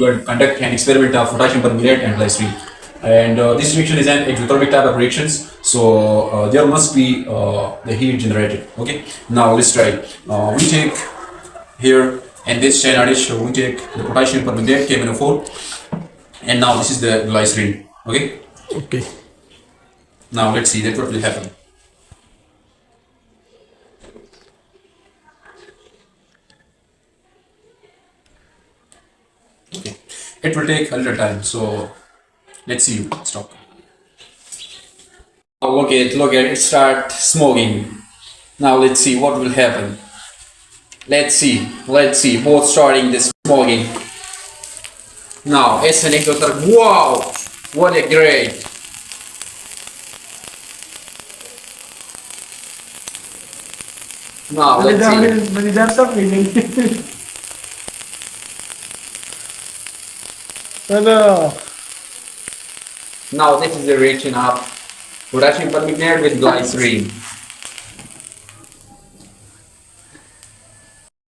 will conduct an experiment of potassium permanganate and glycerin. And this reaction is an exothermic type of reactions, so there must be the heat generated. Okay, now let's try. We take here and this chain addition, we take the potassium permanganate KMNO4, and now this is the glycerin. Okay. Okay. Now let's see that what will happen. Okay, it will take a little time, so let's see you stop. Now look at it start smoking. Now let's see what will happen. Let's see, both starting this smoking. Now it's an exothermic. Wow, what a great. Now let's see. Hello. Now this is the reaction of potassium permanganate with glycerin.